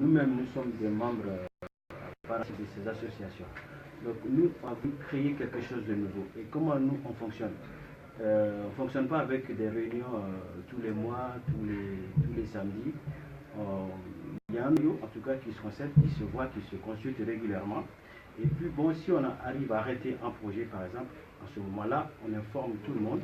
nous-mêmes, nous sommes des membres de ces associations. Donc nous, on a créer quelque chose de nouveau. Et comment nous, on fonctionne? On ne fonctionne pas avec des réunions tous les mois, tous les samedis. Il y a un bureau, en tout cas, qui se concède, qui se voit, qui se consulte régulièrement. Et puis, bon, si on arrive à arrêter un projet, par exemple, à ce moment-là, on informe tout le monde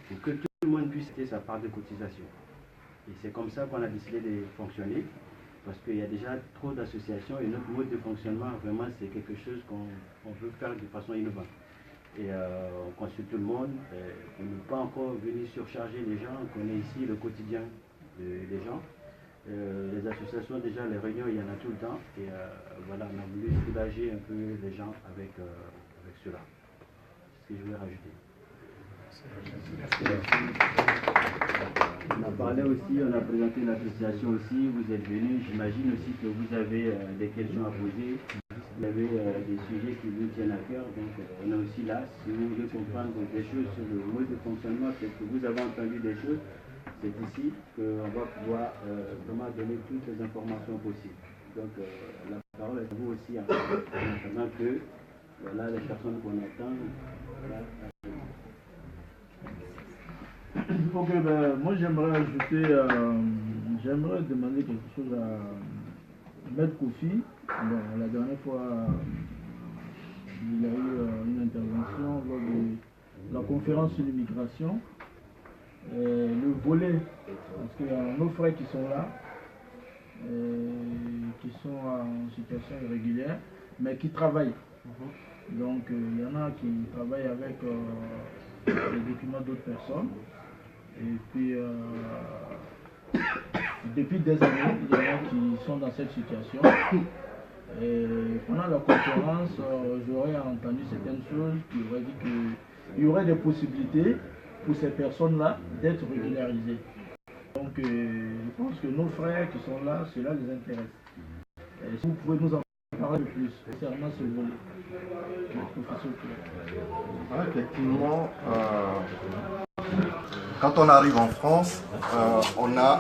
pour que tout le monde puisse faire sa part de cotisation. Et c'est comme ça qu'on a décidé de fonctionner, parce qu'il y a déjà trop d'associations et notre mode de fonctionnement, vraiment, c'est quelque chose qu'on veut faire de façon innovante. Et on consulte tout le monde, on ne peut pas encore venir surcharger les gens, on connaît ici le quotidien des gens. Les associations, déjà, les réunions, il y en a tout le temps. Et voilà, on a voulu soulager un peu les gens avec cela. C'est ce que je voulais rajouter. On a parlé aussi, on a présenté l'association aussi, vous êtes venus, j'imagine aussi que vous avez des questions à poser, vous avez des sujets qui vous tiennent à cœur, donc on est aussi là, si vous voulez comprendre des choses sur le mode de fonctionnement, peut-être que vous avez entendu des choses, c'est ici qu'on va pouvoir vraiment donner toutes les informations possibles. Donc la parole est à vous aussi, en attendant que voilà, les personnes qu'on attend, voilà. Ok, ben, moi j'aimerais ajouter, j'aimerais demander quelque chose à Maître Kofi. Bon, la dernière fois, il a eu une intervention lors de la conférence sur l'immigration. Le volet, parce qu'il y a nos frères qui sont là, qui sont en situation irrégulière, mais qui travaillent. Donc il y en a qui travaillent avec les documents d'autres personnes. Et puis, depuis des années, il y en a qui sont dans cette situation. Et pendant la conférence, j'aurais entendu certaines choses qui auraient dit qu'il y aurait des possibilités pour ces personnes-là d'être régularisées. Donc, je pense que nos frères qui sont là, cela les intéresse. Et si vous pouvez nous en parler un peu plus concernant ce volet. Effectivement, quand on arrive en France, on a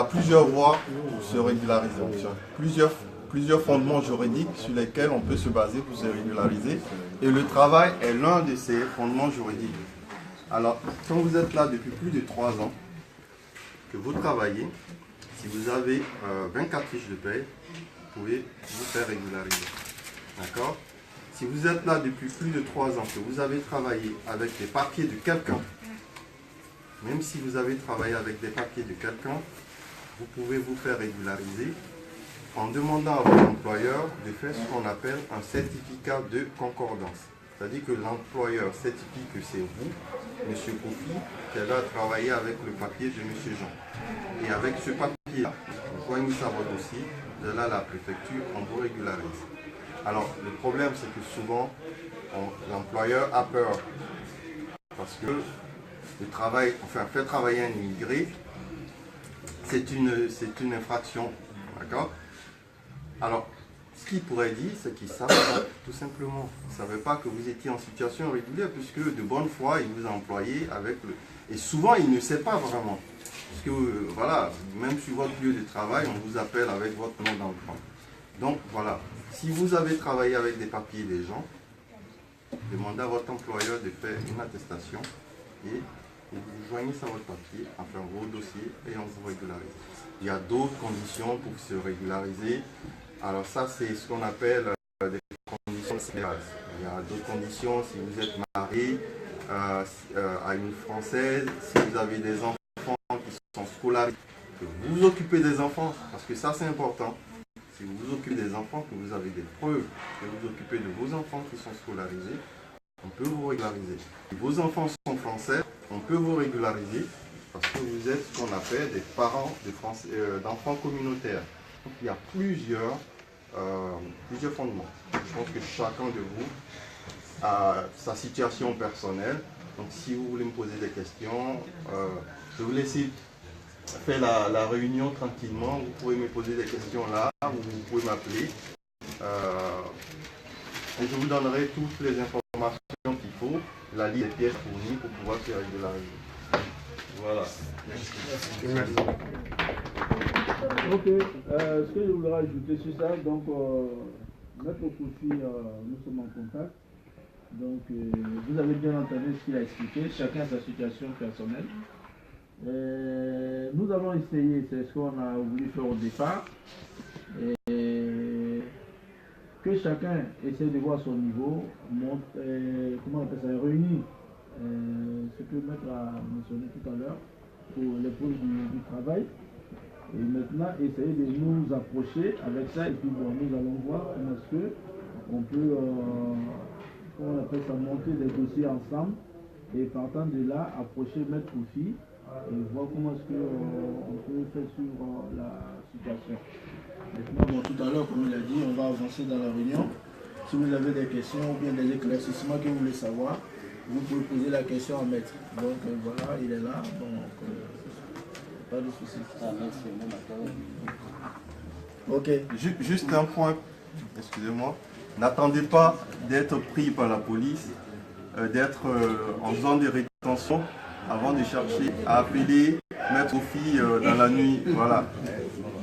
plusieurs voies pour se régulariser, plusieurs fondements juridiques sur lesquels on peut se baser pour se régulariser. Et le travail est l'un de ces fondements juridiques. Alors, quand vous êtes là depuis plus de 3 ans, que vous travaillez, si vous avez 24 fiches de paie, vous pouvez vous faire régulariser. D'accord ? Si vous êtes là depuis plus de 3 ans, que vous avez travaillé avec les papiers de quelqu'un, même si vous avez travaillé avec des papiers de quelqu'un, vous pouvez vous faire régulariser en demandant à votre employeur de faire ce qu'on appelle un certificat de concordance. C'est-à-dire que l'employeur certifie que c'est vous, M. Kofi, qui a travaillé avec le papier de M. Jean. Et avec ce papier-là, vous joignez ça à votre dossier, de là à la préfecture, on vous régularise. Alors, le problème, c'est que souvent, l'employeur a peur. Parce que faire travailler un immigré, c'est une infraction. D'accord ? Alors, ce qu'il pourrait dire, c'est qu'il ne savait pas, tout simplement. Il ne savait pas que vous étiez en situation régulière, puisque de bonne foi, il vous a employé avec le... Et souvent, il ne sait pas vraiment. Parce que, voilà, même sur votre lieu de travail, on vous appelle avec votre nom d'emprunt. Donc, voilà. Si vous avez travaillé avec des papiers des gens, demandez à votre employeur de faire une attestation et vous joignez ça à votre papier, enfin vos dossiers et on vous régularise. Il y a d'autres conditions pour se régulariser. Alors ça, c'est ce qu'on appelle des conditions spéciales. Il y a d'autres conditions si vous êtes marié à une Française, si vous avez des enfants qui sont scolarisés, que vous vous occupez des enfants, parce que ça c'est important. Si vous vous occupez des enfants, que vous avez des preuves que vous vous occupez de vos enfants qui sont scolarisés, on peut vous régulariser. Si vos enfants sont français, on peut vous régulariser parce que vous êtes ce qu'on appelle des parents d'enfants communautaires. Donc il y a plusieurs fondements. Je pense que chacun de vous a sa situation personnelle. Donc si vous voulez me poser des questions, je vais vous laisser faire la réunion tranquillement. Vous pouvez me poser des questions là, ou vous pouvez m'appeler. Et je vous donnerai toutes les informations qu'il faut, la liste des pièces fournies pour pouvoir se régulariser. Voilà. Ok, ce que je voudrais ajouter sur ça, donc Maître Kofi, nous sommes en contact. Donc vous avez bien entendu ce qu'il a expliqué, chacun sa situation personnelle. Nous allons essayer, c'est ce qu'on a voulu faire au départ, que chacun essaie de voir son niveau, comment on appelle ça, réunir ce que Maître a mentionné tout à l'heure pour les pôles du travail. Et maintenant, essayer de nous approcher avec ça, et puis bon, nous allons voir comment est-ce que on peut, comment on appelle ça, monter des dossiers ensemble, et partant de là, approcher Maître Kofi, et voir comment est-ce qu'on peut faire sur la situation. Maintenant, bon, tout à l'heure, comme il a dit, on va avancer dans la réunion. Si vous avez des questions ou bien des éclaircissements que vous voulez savoir, vous pouvez poser la question à Maître. Donc voilà, il est là, donc pas de souci. Ok, juste un point, excusez-moi. N'attendez pas d'être pris par la police, d'être en zone de rétention avant de chercher à appeler Maître Kofi dans la nuit. Voilà.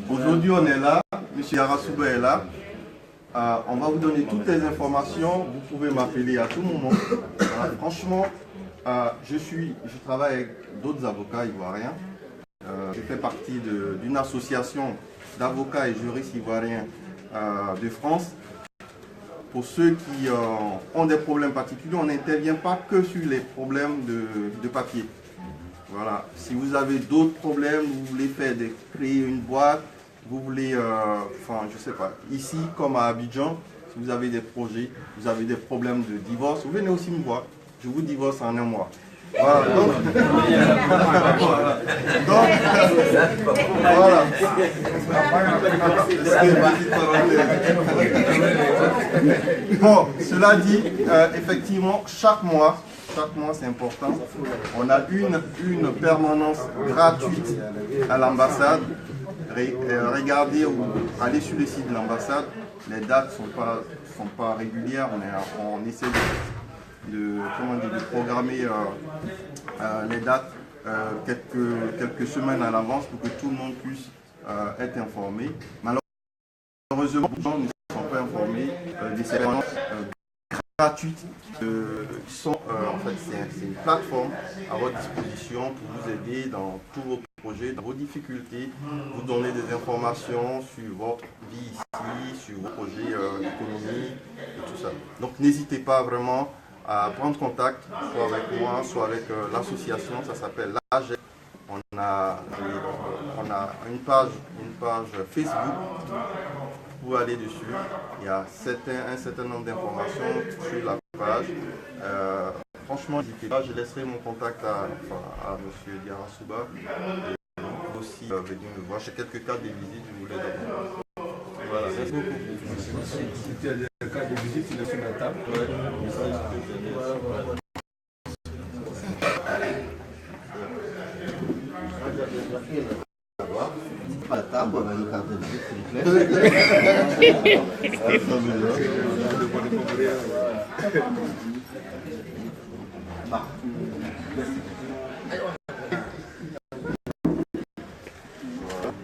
Aujourd'hui, on est là, M. Yarasuba est là. On va vous donner toutes les informations. Vous pouvez m'appeler à tout moment. Voilà. Franchement, je travaille avec d'autres avocats ivoiriens. Je fais partie d'une association d'avocats et juristes ivoiriens de France. Pour ceux qui ont des problèmes particuliers, on n'intervient pas que sur les problèmes de papier. Voilà. Si vous avez d'autres problèmes, vous voulez créer une boîte, vous voulez, je sais pas, ici comme à Abidjan, si vous avez des projets, vous avez des problèmes de divorce, vous venez aussi me voir. Je vous divorce en un mois. Voilà, donc, voilà. Bon, cela dit, effectivement, chaque mois c'est important, on a une permanence gratuite à l'ambassade. Regardez ou allez sur le site de l'ambassade, les dates sont pas régulières, on essaie de programmer les dates quelques semaines à l'avance pour que tout le monde puisse être informé. Malheureusement, les gens ne sont pas informés des séances gratuites en fait, c'est une plateforme à votre disposition pour vous aider dans tous vos projets, dans vos difficultés, vous donner des informations sur votre vie ici, sur vos projets d'économie et tout ça. Donc n'hésitez pas vraiment à prendre contact, soit avec moi, soit avec l'association, ça s'appelle l'AGEP. On a une page Facebook, vous aller dessus, il y a un certain nombre d'informations sur la page. Franchement, n'hésitez pas, je laisserai mon contact à M. Yarasuba. Et vous pouvez aussi venir me voir, j'ai quelques cas de visite, je vous les donne. Voilà, merci beaucoup. Si tu as des cas de visite, il est sur la table. Pas la table, on a une carte de visite, s'il vous plaît.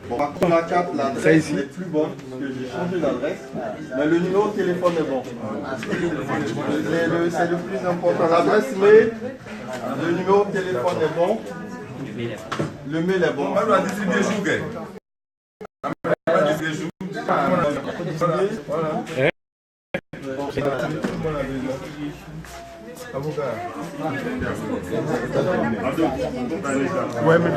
Bon, par contre, la carte, l'adresse n'est plus bonne, parce que j'ai changé d'adresse, mais le numéro de téléphone est bon. C'est le plus important. L'adresse mail, le numéro de téléphone est bon. Le mail est bon. Ouais, mais...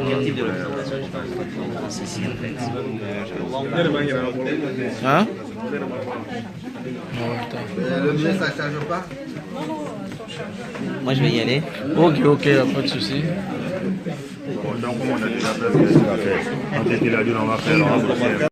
Quel type de représentation je pense qu'on pense ici en fait. Hein? Le billet, ça ne charge pas? Moi je vais y aller. Ok, pas de souci. Donc, comme on a déjà fait, on a dit, on va faire